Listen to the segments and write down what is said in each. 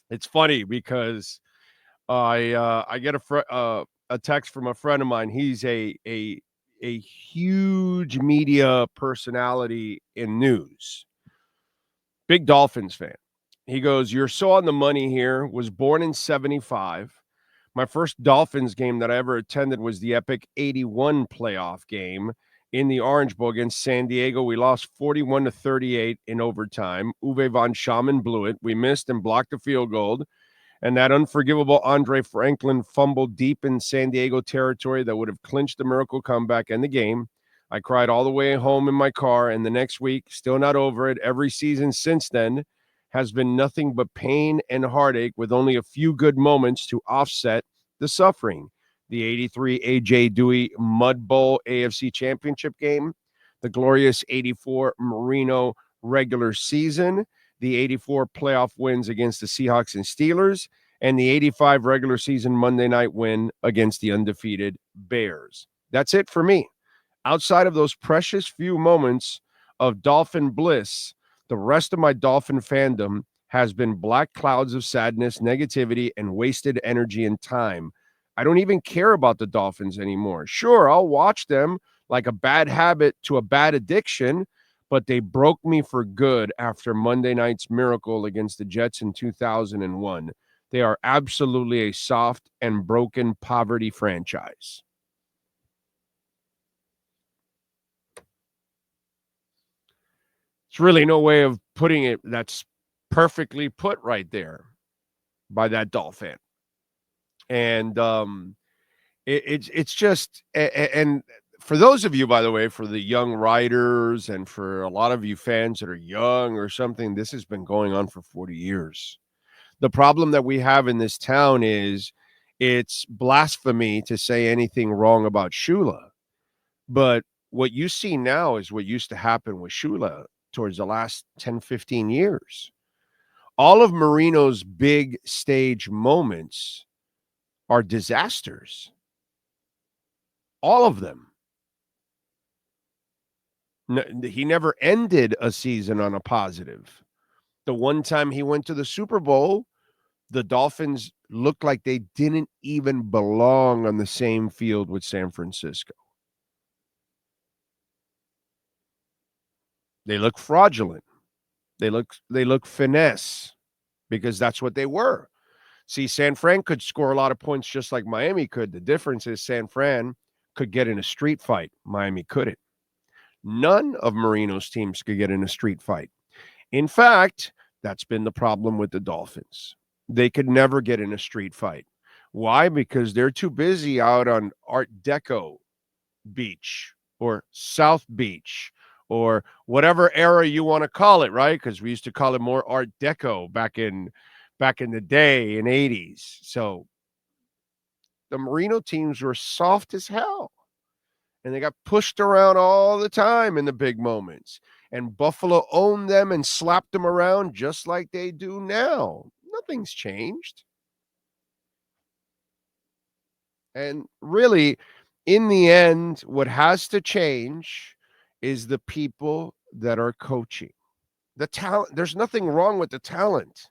It's funny because I get a text from a friend of mine. He's a huge media personality in news. Big Dolphins fan. He goes, "You're so on the money here. Was born in 75. My first Dolphins game that I ever attended was the epic 81 playoff game in the Orange Bowl against San Diego. We lost 41-38 in overtime. Uwe von Schamann blew it. We missed and blocked a field goal. And that unforgivable Andre Franklin fumbled deep in San Diego territory that would have clinched the miracle comeback and the game. I cried all the way home in my car, and the next week, still not over it. Every season since then has been nothing but pain and heartache, with only a few good moments to offset the suffering. The 83 A.J. Dewey Mud Bowl AFC Championship game, the glorious 84 Marino regular season, the 84 playoff wins against the Seahawks and Steelers, and the 85 regular season Monday night win against the undefeated Bears. That's it for me. Outside of those precious few moments of Dolphin bliss, the rest of my Dolphin fandom has been black clouds of sadness, negativity, and wasted energy and time. I don't even care about the Dolphins anymore. Sure, I'll watch them like a bad habit to a bad addiction, but they broke me for good after Monday night's miracle against the Jets in 2001. They are absolutely a soft and broken poverty franchise. It's really no way of putting it that's perfectly put right there by that Dolphin. And it's just and for those of you, by the way, for the young writers and for a lot of you fans that are young or something, this has been going on for 40 years. The problem that we have in this town is it's blasphemy to say anything wrong about Shula. But what you see now is what used to happen with Shula towards the last 10, 15 years. All of Marino's big stage moments are disasters. All of them. He never ended a season on a positive. The one time he went to the Super Bowl, the Dolphins looked like they didn't even belong on the same field with San Francisco. They look fraudulent. They look finesse because that's what they were. See, San Fran could score a lot of points just like Miami could. The difference is San Fran could get in a street fight. Miami couldn't. None of Marino's teams could get in a street fight. In fact, that's been the problem with the Dolphins. They could never get in a street fight. Why? Because they're too busy out on Art Deco Beach or South Beach or whatever era you want to call it, right? Because we used to call it more Art Deco back in the day in 80s. So the Marino teams were soft as hell. And they got pushed around all the time in the big moments. And Buffalo owned them and slapped them around just like they do now. Nothing's changed. And really, in the end, what has to change is the people that are coaching. The talent, there's nothing wrong with the talent.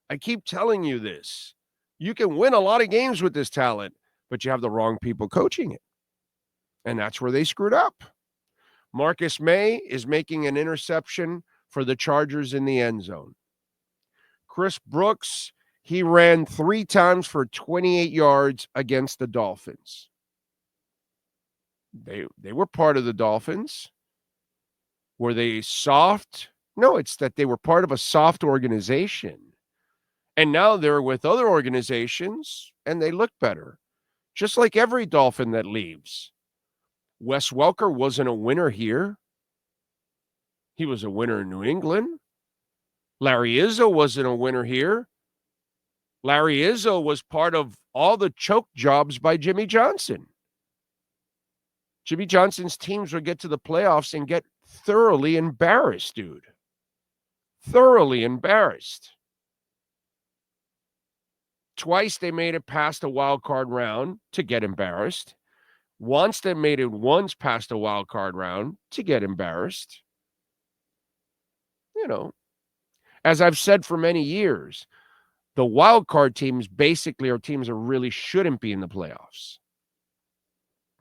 I keep telling you this. You can win a lot of games with this talent, but you have the wrong people coaching it. And that's where they screwed up. Marcus May is making an interception for the Chargers in the end zone. Chris Brooks, he ran 3 times for 28 yards against the Dolphins. They were part of the Dolphins. Were they soft? No, it's that they were part of a soft organization. And now they're with other organizations and they look better. Just like every Dolphin that leaves. Wes Welker wasn't a winner here. He was a winner in New England. Larry Izzo wasn't a winner here. Larry Izzo was part of all the choke jobs by Jimmy Johnson. Jimmy Johnson's teams would get to the playoffs and get thoroughly embarrassed, dude. Thoroughly embarrassed. Twice they made it past a wild card round to get embarrassed. Once they made it once past a wild card round to get embarrassed. You know, as I've said for many years, The wild card teams basically are teams that really shouldn't be in the playoffs.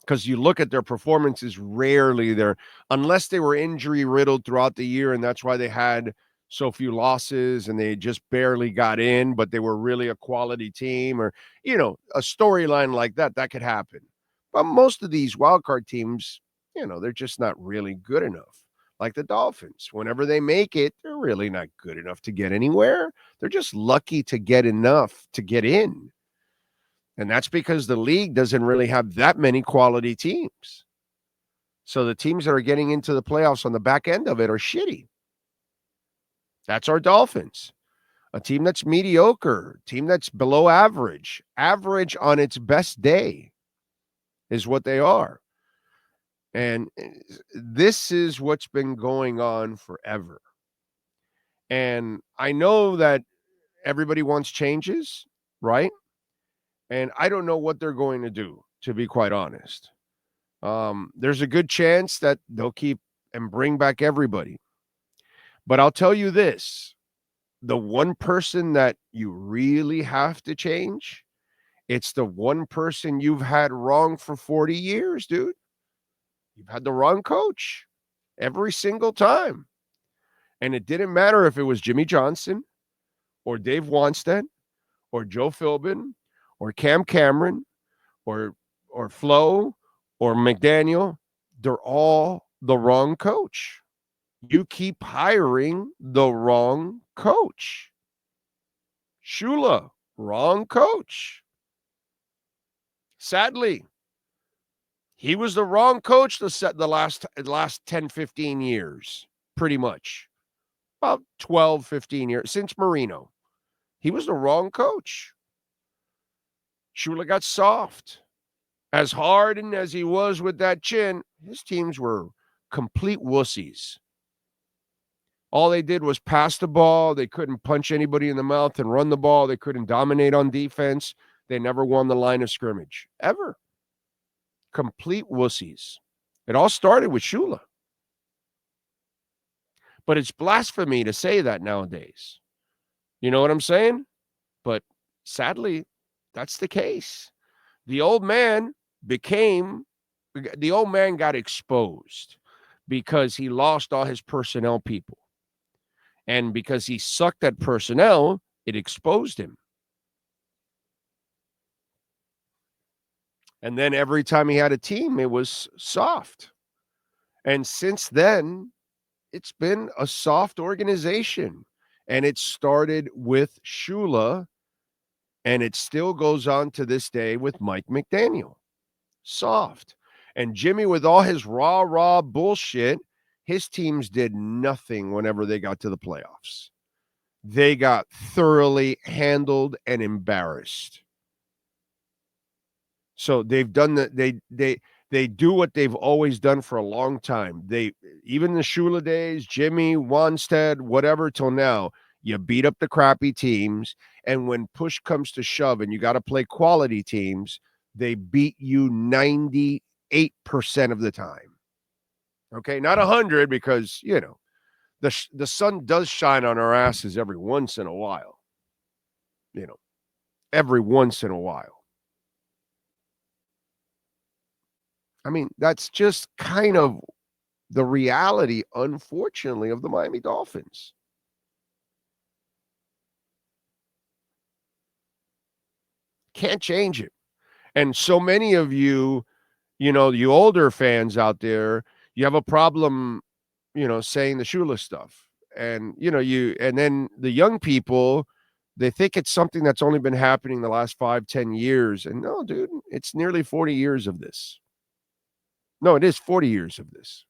Because you look at their performances, rarely they're, unless they were injury riddled throughout the year, and that's why they had so few losses and they just barely got in, but they were really a quality team, or, a storyline like that could happen. But most of these wildcard teams, they're just not really good enough. Like the Dolphins, whenever they make it, they're really not good enough to get anywhere. They're just lucky to get enough to get in. And that's because the league doesn't really have that many quality teams. So the teams that are getting into the playoffs on the back end of it are shitty. That's our Dolphins, a team that's mediocre, team that's below average. Average on its best day is what they are. And this is what's been going on forever. And I know that everybody wants changes, right? And I don't know what they're going to do, to be quite honest. There's a good chance that they'll keep and bring back everybody. But I'll tell you this, the one person that you really have to change, it's the one person you've had wrong for 40 years, dude. You've had the wrong coach every single time. And it didn't matter if it was Jimmy Johnson or Dave Wanstead or Joe Philbin or Cam Cameron or Flo or McDaniel. They're all the wrong coach. You keep hiring the wrong coach. Shula, wrong coach. Sadly, he was the wrong coach the last 10, 15 years, pretty much. About 12, 15 years, since Marino. He was the wrong coach. Shula got soft. As hardened as he was with that chin, his teams were complete wussies. All they did was pass the ball. They couldn't punch anybody in the mouth and run the ball. They couldn't dominate on defense. They never won the line of scrimmage, ever. Complete wussies. It all started with Shula. But it's blasphemy to say that nowadays. You know what I'm saying? But sadly, that's the case. The old man got exposed because he lost all his personnel people. And because he sucked at personnel, it exposed him. And then every time he had a team, it was soft. And since then, it's been a soft organization. And it started with Shula, and it still goes on to this day with Mike McDaniel. Soft. And Jimmy, with all his rah bullshit, his teams did nothing whenever they got to the playoffs. They got thoroughly handled and embarrassed. So they've done they do what they've always done for a long time. Even the Shula days, Jimmy, Wanstead, whatever till now, you beat up the crappy teams, and when push comes to shove and you got to play quality teams, they beat you 98% of the time. Okay, not 100, because, the sun does shine on our asses every once in a while. Every once in a while. I mean, that's just kind of the reality, unfortunately, of the Miami Dolphins. Can't change it. And so many of you, you older fans out there, you have a problem, saying the Shula stuff. And, and then the young people, they think it's something that's only been happening the last 5-10 years. And no, dude, it's nearly 40 years of this. No, it is 40 years of this.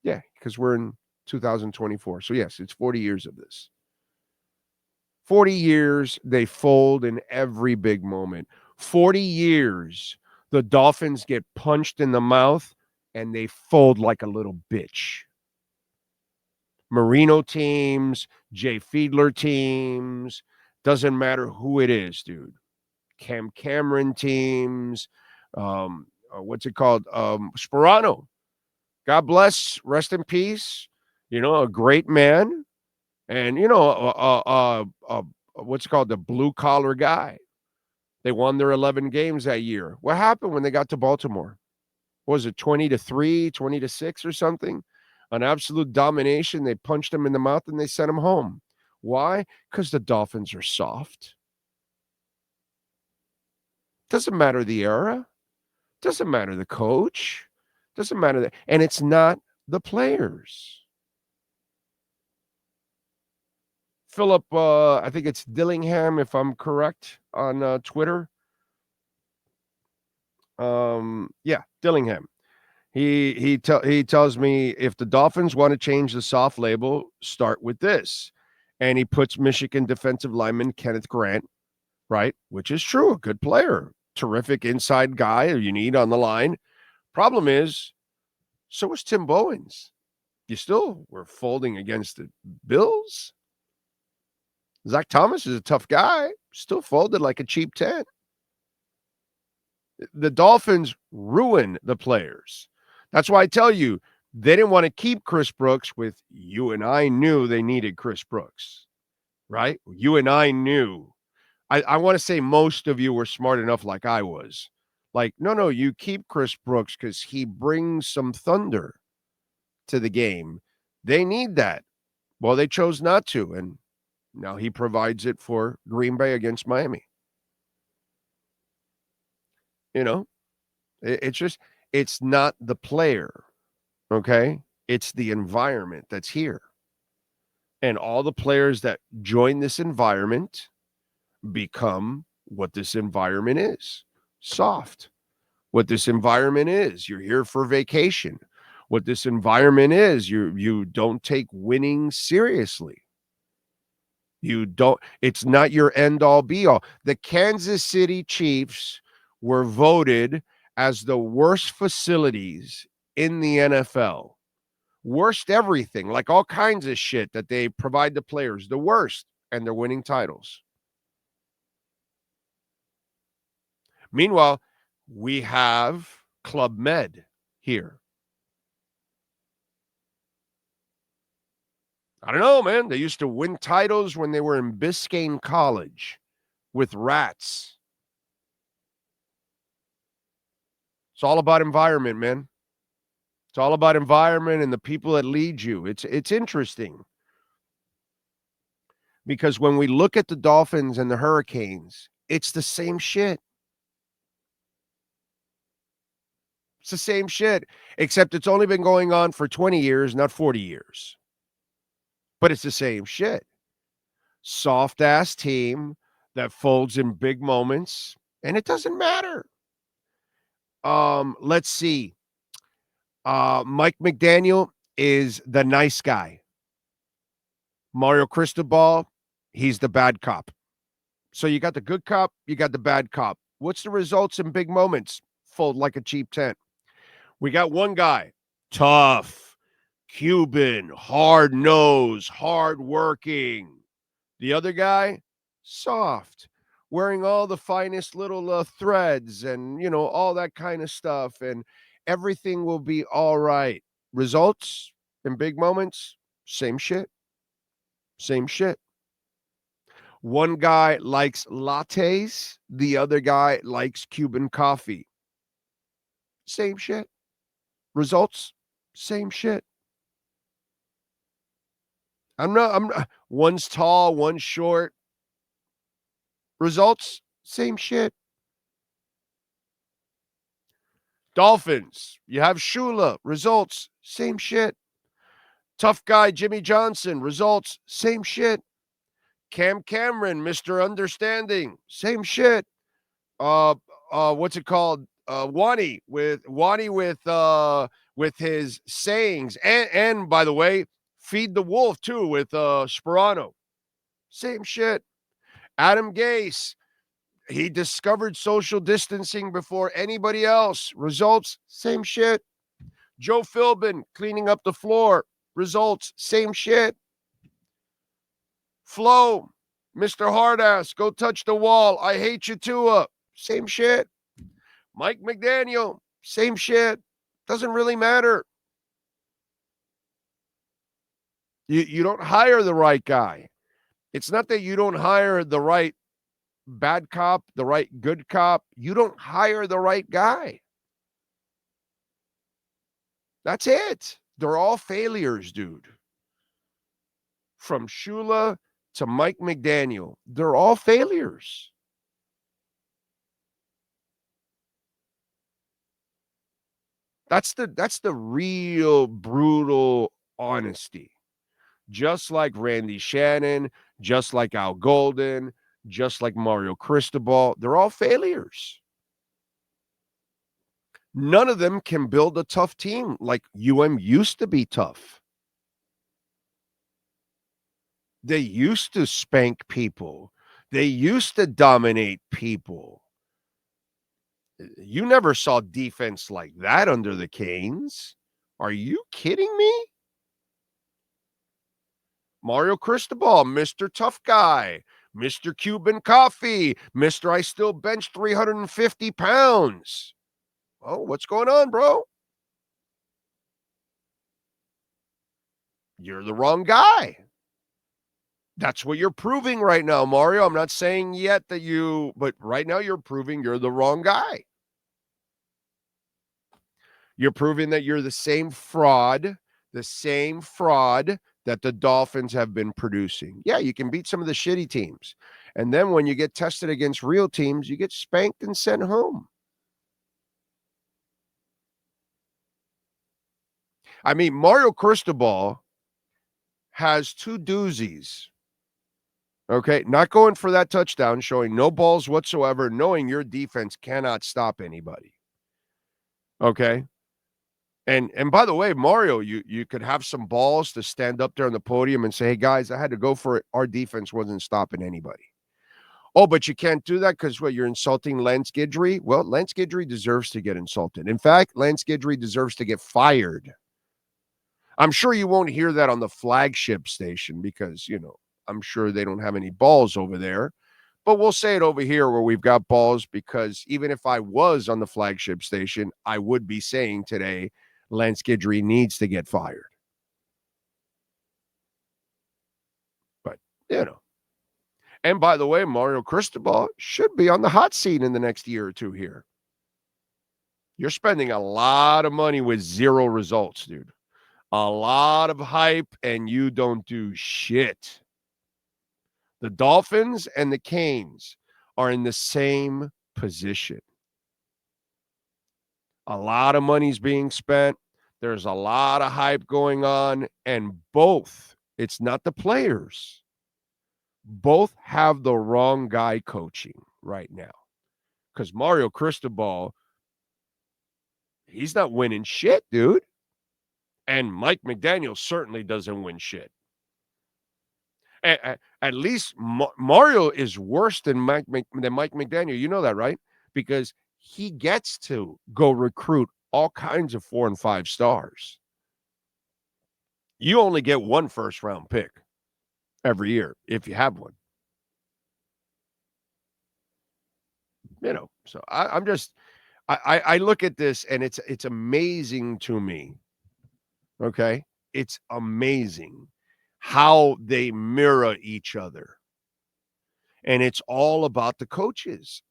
Yeah, because we're in 2024. So, yes, it's 40 years of this. 40 years, they fold in every big moment. 40 years, the Dolphins get punched in the mouth and they fold like a little bitch. Marino teams, Jay Fiedler teams, doesn't matter who it is, dude. Cam Cameron teams, what's it called? Sperano. God bless, rest in peace. A great man. And, what's it called, the blue collar guy. They won their 11 games that year. What happened when they got to Baltimore? What was it 20-3, 20-6 or something? An absolute domination. They punched them in the mouth and they sent them home. Why? Because the Dolphins are soft. Doesn't matter the era. Doesn't matter the coach. Doesn't matter that. And it's not the players. Philip, I think it's Dillingham, if I'm correct, on Twitter. Yeah, Dillingham. He tells me if the Dolphins want to change the soft label, start with this. And he puts Michigan defensive lineman Kenneth Grant, right? Which is true, a good player, terrific inside guy you need on the line. Problem is, so was Tim Bowens. You still were folding against the Bills. Zach Thomas is a tough guy, still folded like a cheap 10. The Dolphins ruin the players. That's why I tell you, they didn't want to keep Chris Brooks with you and I knew they needed Chris Brooks, right? You and I knew. I want to say most of you were smart enough like I was. Like, no, you keep Chris Brooks because he brings some thunder to the game. They need that. Well, they chose not to, and now he provides it for Green Bay against Miami. You know, it's not the player, okay? It's the environment that's here. And all the players that join this environment become what this environment is. Soft. What this environment is, you're here for vacation. What this environment is, you don't take winning seriously. You don't, it's not your end all be all. The Kansas City Chiefs were voted as the worst facilities in the NFL. Worst everything, like all kinds of shit that they provide the players, the worst, and they're winning titles. Meanwhile, we have Club Med here. I don't know, man. They used to win titles when they were in Biscayne College with rats. It's all about environment, man. It's all about environment and the people that lead you. It's interesting. Because when we look at the Dolphins and the Hurricanes, it's the same shit. It's the same shit, except it's only been going on for 20 years, not 40 years. But it's the same shit. Soft-ass team that folds in big moments, and it doesn't matter. Let's see. Mike McDaniel is the nice guy. Mario Cristobal, he's the bad cop. So you got the good cop, you got the bad cop. What's the results in big moments? Fold like a cheap tent. We got one guy, tough, Cuban, hard nose, hard working. The other guy, soft, wearing all the finest little threads and, all that kind of stuff. And everything will be all right. Results in big moments, same shit. Same shit. One guy likes lattes. The other guy likes Cuban coffee. Same shit. Results, same shit. One's tall, one's short. Results, same shit. Dolphins, you have Shula. Results, same shit. Tough guy, Jimmy Johnson. Results, same shit. Cam Cameron, Mr. Understanding, same shit. What's it called? Wani with his sayings, and by the way, feed the wolf too with Sperano. Same shit. Adam Gase, he discovered social distancing before anybody else. Results, same shit. Joe Philbin cleaning up the floor. Results, same shit. Flo, Mr. Hardass, go touch the wall. I hate you, Tua. Same shit. Mike McDaniel, same shit. Doesn't really matter. You don't hire the right guy. It's not that you don't hire the right bad cop, the right good cop. You don't hire the right guy. That's it. They're all failures, dude. From Shula to Mike McDaniel, they're all failures. That's the real brutal honesty. Just like Randy Shannon, just like Al Golden, just like Mario Cristobal, they're all failures. None of them can build a tough team like used to be tough. They used to spank people. They used to dominate people. You never saw defense like that under the Canes. Are you kidding me? Mario Cristobal, Mr. Tough Guy, Mr. Cuban Coffee, Mr. I still bench 350 pounds. Oh, what's going on, bro? You're the wrong guy. That's what you're proving right now, Mario. I'm not saying yet that but right now you're proving you're the wrong guy. You're proving that you're the same fraud that the Dolphins have been producing. Yeah, you can beat some of the shitty teams. And then when you get tested against real teams, you get spanked and sent home. I mean, Mario Cristobal has two doozies. Okay, not going for that touchdown, showing no balls whatsoever, knowing your defense cannot stop anybody. Okay? And by the way, Mario, you could have some balls to stand up there on the podium and say, "Hey guys, I had to go for it. Our defense wasn't stopping anybody." Oh, but you can't do that because you're insulting Lance Guidry? Well, Lance Guidry deserves to get insulted. In fact, Lance Guidry deserves to get fired. I'm sure you won't hear that on the flagship station because, I'm sure they don't have any balls over there. But we'll say it over here where we've got balls because even if I was on the flagship station, I would be saying today, Lance Guidry needs to get fired. But, And by the way, Mario Cristobal should be on the hot seat in the next year or two here. You're spending a lot of money with zero results, dude. A lot of hype, and you don't do shit. The Dolphins and the Canes are in the same position. A lot of money's being spent. There's a lot of hype going on, and it's not the players. Both have the wrong guy coaching right now. Because Mario Cristobal, he's not winning shit, dude. And Mike McDaniel certainly doesn't win shit. At least Mario is worse than Mike McDaniel. You know that, right? Because he gets to go recruit all kinds of 4 and 5 stars. You only get one first-round pick every year if you have one. So I'm just I look at this and it's amazing to me. Okay? It's amazing how they mirror each other. And it's all about the coaches.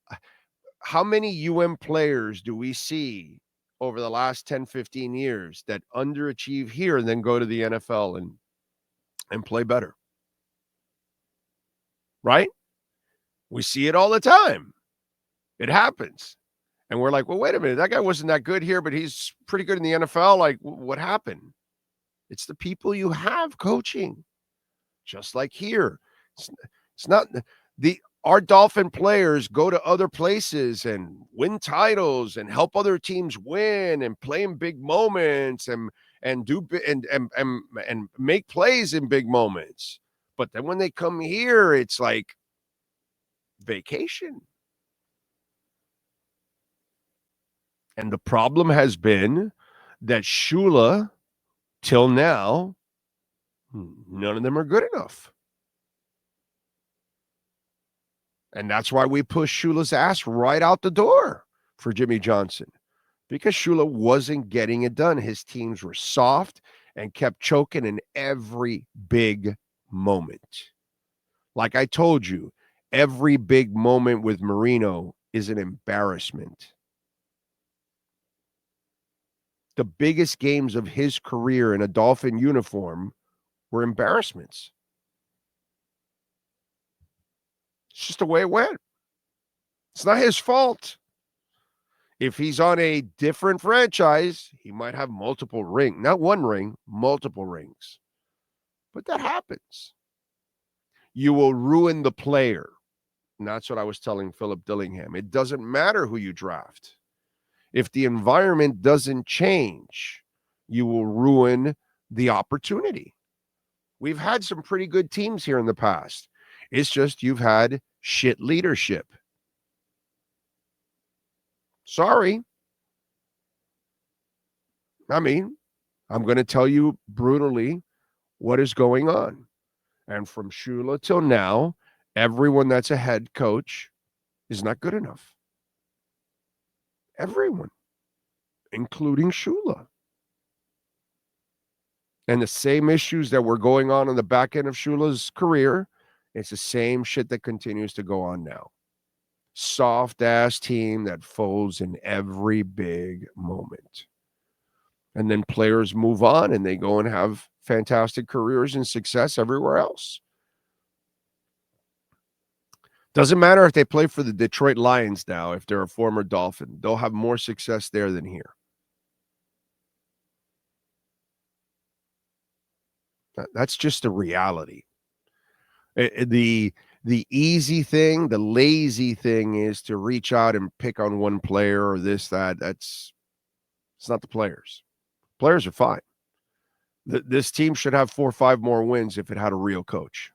How many players do we see over the last 10, 15 years that underachieve here and then go to the NFL and play better? Right? We see it all the time. It happens. And we're like, well, wait a minute. That guy wasn't that good here, but he's pretty good in the NFL. Like, what happened? It's the people you have coaching. Just like here. It's not our Dolphin players go to other places and win titles and help other teams win and play in big moments and make plays in big moments. But then when they come here, it's like vacation. And the problem has been that Shula, till now, none of them are good enough. And that's why we pushed Shula's ass right out the door for Jimmy Johnson. Because Shula wasn't getting it done. His teams were soft and kept choking in every big moment. Like I told you, every big moment with Marino is an embarrassment. The biggest games of his career in a Dolphin uniform were embarrassments. It's just the way it went. It's not his fault. If he's on a different franchise, he might have multiple rings. Not one ring, multiple rings. But that happens. You will ruin the player. And that's what I was telling Philip Dillingham. It doesn't matter who you draft. If the environment doesn't change, you will ruin the opportunity. We've had some pretty good teams here in the past. It's just you've had shit leadership. Sorry. I mean, I'm going to tell you brutally what is going on. And from Shula till now, everyone that's a head coach is not good enough. Everyone, including Shula. And the same issues that were going on the back end of Shula's career, it's the same shit that continues to go on now. Soft-ass team that folds in every big moment. And then players move on and they go and have fantastic careers and success everywhere else. Doesn't matter if they play for the Detroit Lions now, if they're a former Dolphin. They'll have more success there than here. That's just the reality. The easy thing, the lazy thing is to reach out and pick on one player or this, that. It's not the players. Players are fine. This team should have 4 or 5 more wins if it had a real coach.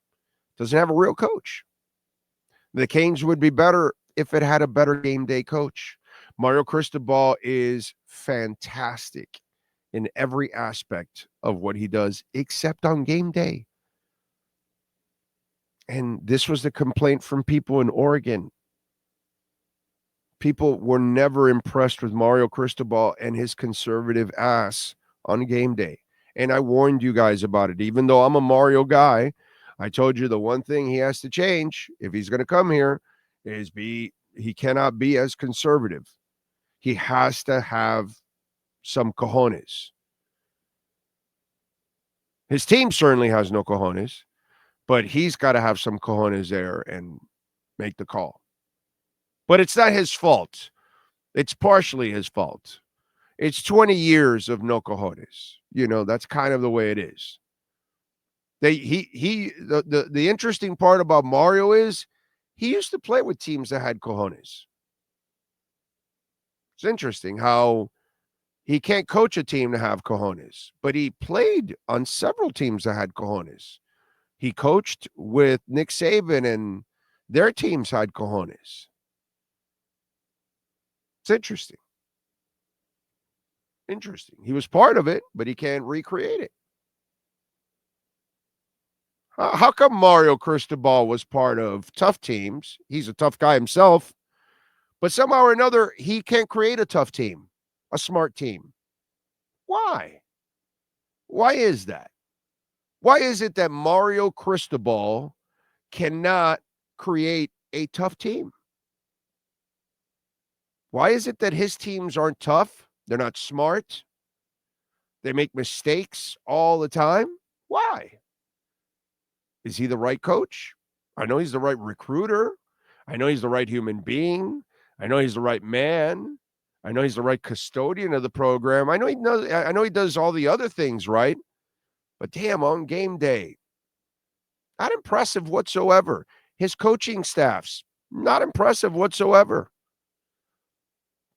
Doesn't have a real coach. The Canes would be better if it had a better game day coach. Mario Cristobal is fantastic in every aspect of what he does, except on game day. And this was the complaint from people in Oregon. People were never impressed with Mario Cristobal and his conservative ass on game day. And I warned you guys about it. Even though I'm a Mario guy, I told you the one thing he has to change if he's going to come here is he cannot be as conservative. He has to have some cojones. His team certainly has no cojones, but he's got to have some cojones there and make the call. But it's not his fault. It's partially his fault. It's 20 years of no cojones. You know, that's kind of the way it is. The interesting part about Mario is he used to play with teams that had cojones. It's interesting how he can't coach a team to have cojones, but he played on several teams that had cojones. He coached with Nick Saban and their teams had cojones. It's interesting. Interesting. He was part of it, but he can't recreate it. How come Mario Cristobal was part of tough teams? He's a tough guy himself, but somehow or another, he can't create a tough team, a smart team. Why? Why is that? Why is it that Mario Cristobal cannot create a tough team? Why is it that his teams aren't tough? They're not smart. They make mistakes all the time. Why? Is he the right coach? I know he's the right recruiter. I know he's the right human being. I know he's the right man. I know he's the right custodian of the program. I know he does all the other things right. But damn, on game day, not impressive whatsoever. His coaching staffs, not impressive whatsoever.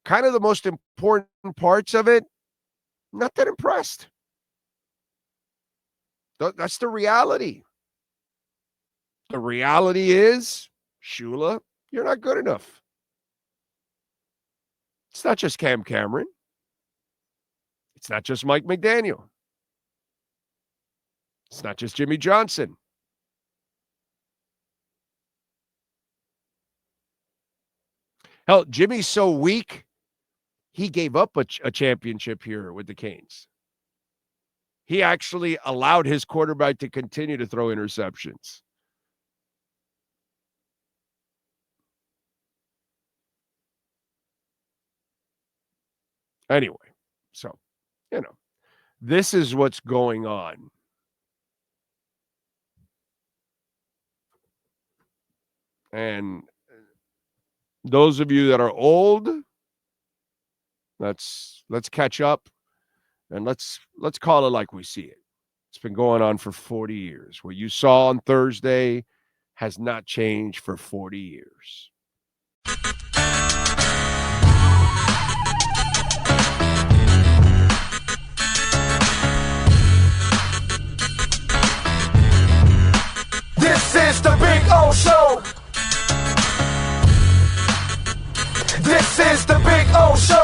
Kind of the most important parts of it, not that impressed. That's the reality. The reality is, Shula, you're not good enough. It's not just Cam Cameron. It's not just Mike McDaniel. It's not just Jimmy Johnson. Hell, Jimmy's so weak, he gave up a championship here with the Canes. He actually allowed his quarterback to continue to throw interceptions. Anyway, so, this is what's going on. And those of you that are old, let's catch up and let's call it like we see it. It's been going on for 40 years. What you saw on Thursday has not changed for 40 years. This is the Big O Show. This is the Big O Show.